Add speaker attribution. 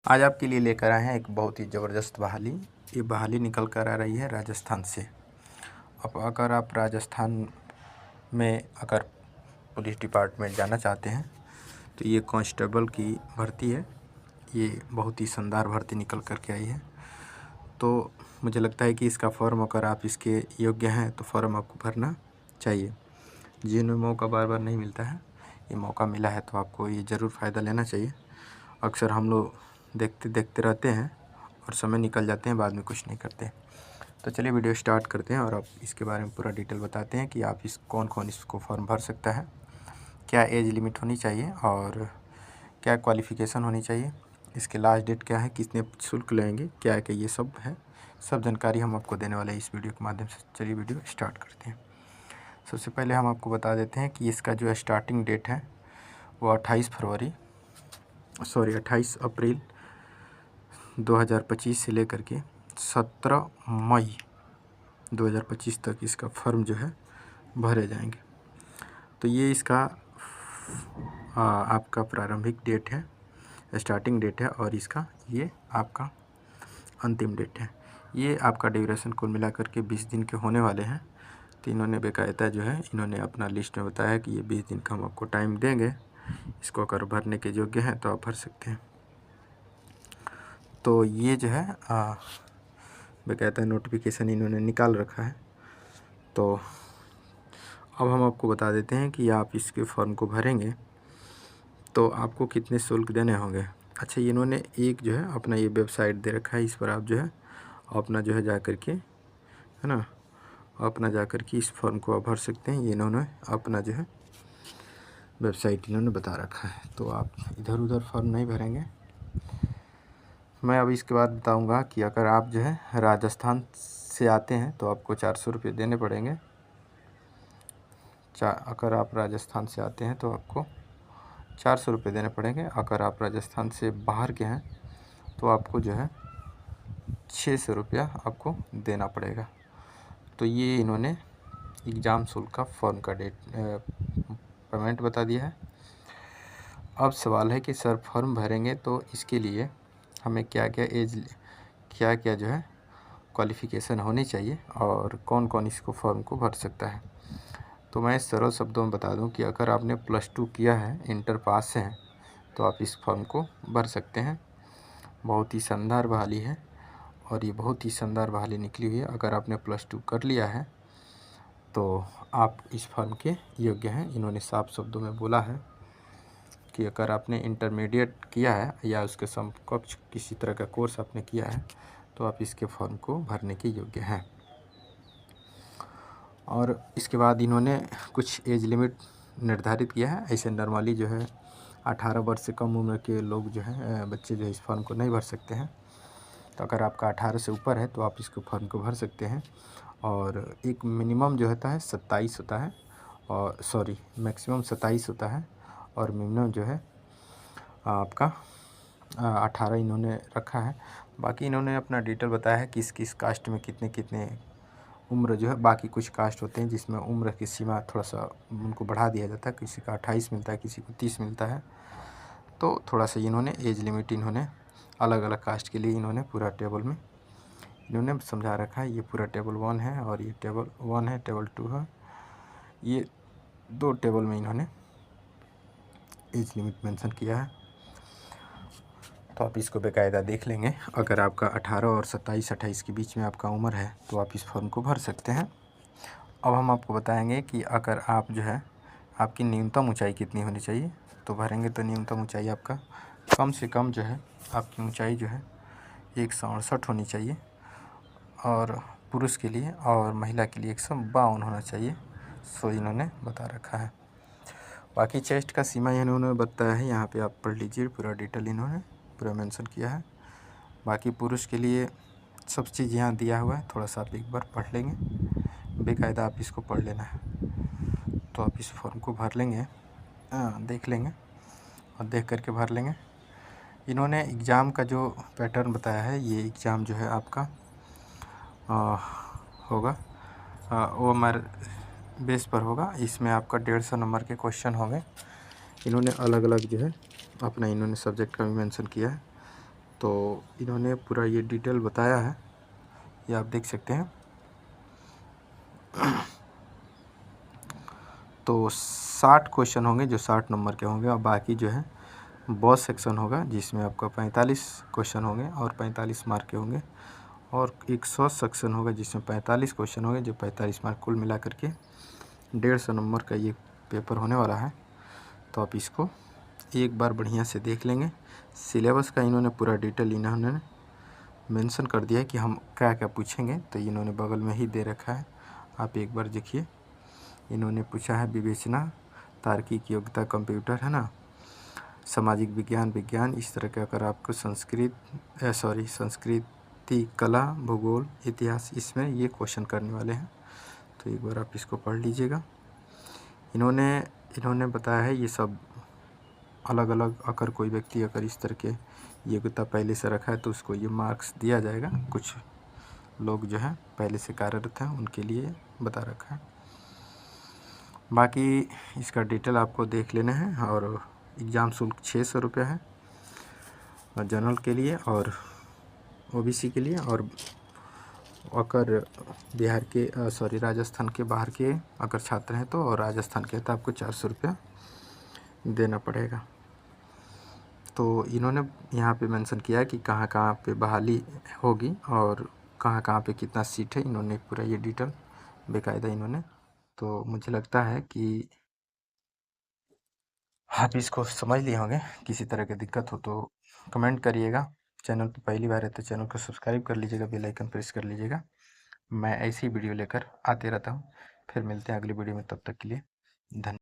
Speaker 1: आज आपके लिए लेकर आए हैं एक बहुत ही ज़बरदस्त बहाली। ये बहाली निकल कर आ रही है राजस्थान से। अब अगर आप राजस्थान में अगर पुलिस डिपार्टमेंट जाना चाहते हैं तो ये कांस्टेबल की भर्ती है। ये बहुत ही शानदार भर्ती निकल कर के आई है। तो मुझे लगता है कि इसका फॉर्म अगर आप इसके योग्य हैं तो फॉर्म आपको भरना चाहिए। जिन्हें मौका बार बार नहीं मिलता है, ये मौका मिला है तो आपको ये ज़रूर फ़ायदा लेना चाहिए। अक्सर हम लोग देखते देखते रहते हैं और समय निकल जाते हैं, बाद में कुछ नहीं करते। तो चलिए वीडियो स्टार्ट करते हैं और आप इसके बारे में पूरा डिटेल बताते हैं कि आप कौन कौन इसको फॉर्म भर सकता है, क्या एज लिमिट होनी चाहिए और क्या क्वालिफ़िकेशन होनी चाहिए, इसके लास्ट डेट क्या है, कितने शुल्क लेंगे, क्या है कि ये सब है। सब जानकारी हम आपको देने वाले हैं इस वीडियो के माध्यम से। चलिए वीडियो स्टार्ट करते हैं। सबसे पहले हम आपको बता देते हैं कि इसका जो स्टार्टिंग डेट है वो 28 अप्रैल 2025 से लेकर के 17 मई 2025 तक इसका फॉर्म जो है भरे जाएंगे। तो ये इसका आपका प्रारंभिक डेट है, स्टार्टिंग डेट है और इसका ये आपका अंतिम डेट है। ये आपका ड्यूरेशन कुल मिलाकर के 20 दिन के होने वाले हैं। तो इन्होंने बेकायदा जो है इन्होंने अपना लिस्ट में बताया कि ये 20 दिन का हम आपको टाइम देंगे। इसको अगर भरने के योग्य हैं तो आप भर सकते हैं। तो ये जो है बेकायदा नोटिफिकेशन इन्होंने निकाल रखा है। तो अब हम आपको बता देते हैं कि आप इसके फॉर्म को भरेंगे तो आपको कितने शुल्क देने होंगे। अच्छा, इन्होंने एक जो है अपना ये वेबसाइट दे रखा है, इस पर आप जो है अपना जो है जा कर के, है ना, अपना जा कर के इस फॉर्म को आप भर सकते हैं। ये इन्होंने अपना जो है वेबसाइट इन्होंने बता रखा है। तो आप इधर उधर फॉर्म नहीं भरेंगे। मैं अब इसके बाद बताऊंगा कि अगर आप जो है राजस्थान से आते हैं तो आपको 400 रुपये देने पड़ेंगे। अगर आप राजस्थान से आते हैं तो आपको 400 रुपये देने पड़ेंगे। अगर आप राजस्थान से बाहर के हैं तो आपको जो है 600 रुपया आपको देना पड़ेगा। तो ये इन्होंने एग्ज़ाम शुल्क का फॉर्म का पेमेंट बता दिया है। अब सवाल है कि सर फॉर्म भरेंगे तो इसके लिए हमें क्या क्या जो है क्वालिफ़िकेशन होनी चाहिए और कौन कौन इसको फॉर्म को भर सकता है। तो मैं सरल शब्दों में बता दूं कि अगर आपने +2 किया है, इंटर पास हैं, तो आप इस फॉर्म को भर सकते हैं। बहुत ही शानदार बहाली है और ये बहुत ही शानदार बहाली निकली हुई है। अगर आपने +2 कर लिया है तो आप इस फॉर्म के योग्य हैं। इन्होंने साफ शब्दों में बोला है कि अगर आपने इंटरमीडिएट किया है या उसके समकक्ष किसी तरह का कोर्स आपने किया है तो आप इसके फॉर्म को भरने के योग्य हैं। और इसके बाद इन्होंने कुछ एज लिमिट निर्धारित किया है। ऐसे नॉर्मली जो है 18 वर्ष से कम उम्र के लोग जो हैं, बच्चे जो है इस फॉर्म को नहीं भर सकते हैं। तो अगर आपका 18 से ऊपर है तो आप इसको फॉर्म को भर सकते हैं। और एक मिनिमम जो होता है 27 होता है, और मैक्सिमम 27 होता है और मिनिमम जो है आपका 18 इन्होंने रखा है। बाकी इन्होंने अपना डिटेल बताया है कि किस कास्ट में कितने कितने उम्र जो है। बाकी कुछ कास्ट होते हैं जिसमें उम्र की सीमा थोड़ा सा उनको बढ़ा दिया जाता है, किसी का 28 मिलता है, किसी को 30 मिलता है। तो थोड़ा सा इन्होंने एज लिमिट इन्होंने अलग अलग कास्ट के लिए इन्होंने पूरा टेबल में इन्होंने समझा रखा है। ये पूरा टेबल 1 है और ये टेबल 1 है, टेबल 2 है। ये 2 टेबल में इन्होंने एज लिमिट मेंशन किया है। तो आप इसको बेकायदा देख लेंगे। अगर आपका 18 और 27-28 के बीच में आपका उम्र है तो आप इस फॉर्म को भर सकते हैं। अब हम आपको बताएंगे कि अगर आप जो है आपकी न्यूनतम ऊंचाई कितनी होनी चाहिए। तो भरेंगे तो न्यूनतम ऊंचाई आपका कम से कम जो है आपकी ऊंचाई जो है 168 होनी चाहिए और पुरुष के लिए, और महिला के लिए 152 होना चाहिए। सो इन्होंने बता रखा है। बाकी चेस्ट का सीमा इन्होंने बताया है, यहाँ पे आप पढ़ लीजिए, पूरा डिटेल इन्होंने पूरा मेंशन किया है। बाकी पुरुष के लिए सब चीज़ यहाँ दिया हुआ है, थोड़ा सा आप एक बार पढ़ लेंगे, बेकायदा आप इसको पढ़ लेना है। तो आप इस फॉर्म को भर लेंगे, देख लेंगे और देख करके भर लेंगे। इन्होंने एग्ज़ाम का जो पैटर्न बताया है, ये एग्ज़ाम जो है आपका होगा OMR बेस पर होगा। इसमें आपका 150 नंबर के क्वेश्चन होंगे। इन्होंने अलग अलग जो है अपना इन्होंने सब्जेक्ट का भी मेंशन किया है। तो इन्होंने पूरा ये डिटेल बताया है, ये आप देख सकते हैं। तो 60 क्वेश्चन होंगे जो 60 नंबर के होंगे, और बाकी जो है बॉस सेक्शन होगा जिसमें आपका 45 क्वेश्चन होंगे और 45 मार्क के होंगे, और एक 100 सेक्शन होगा जिसमें 45 क्वेश्चन होंगे जो 45 मार्क, कुल मिला करके 150 नंबर का ये पेपर होने वाला है। तो आप इसको एक बार बढ़िया से देख लेंगे। सिलेबस का इन्होंने पूरा डिटेल इन्होंने मेंशन कर दिया है कि हम क्या क्या पूछेंगे, तो इन्होंने बगल में ही दे रखा है, आप एक बार देखिए। इन्होंने पूछा है विवेचना, तार्किक योग्यता, कंप्यूटर है ना, सामाजिक विज्ञान, विज्ञान, इस तरह के। अगर आपको संस्कृति, कला, भूगोल, इतिहास, इसमें ये क्वेश्चन करने वाले हैं, तो एक बार आप इसको पढ़ लीजिएगा। इन्होंने बताया है ये सब अलग अलग, अगर कोई व्यक्ति अगर इस तरह के योग्यता पहले से रखा है तो उसको ये मार्क्स दिया जाएगा। कुछ लोग जो है पहले से कार्यरत हैं उनके लिए बता रखा है। बाकी इसका डिटेल आपको देख लेना है। और एग्ज़ाम शुल्क 600 रुपये है जनरल के लिए और ओबीसी के लिए, और अगर बिहार के राजस्थान के बाहर के अगर छात्र हैं तो, और राजस्थान के तो आपको 400 रुपया देना पड़ेगा। तो इन्होंने यहाँ पे मेंशन किया है कि कहाँ कहाँ पे बहाली होगी और कहाँ कहाँ पे कितना सीट है, इन्होंने पूरा ये डिटेल बेकायदा इन्होंने। तो मुझे लगता है कि आप इसको समझ लिए होंगे। किसी तरह की दिक्कत हो तो कमेंट करिएगा। चैनल पर पहली बार है तो चैनल को सब्सक्राइब कर लीजिएगा, बेल आइकन प्रेस कर लीजिएगा। मैं ऐसी वीडियो लेकर आते रहता हूँ। फिर मिलते हैं अगली वीडियो में, तब तक के लिए धन्यवाद।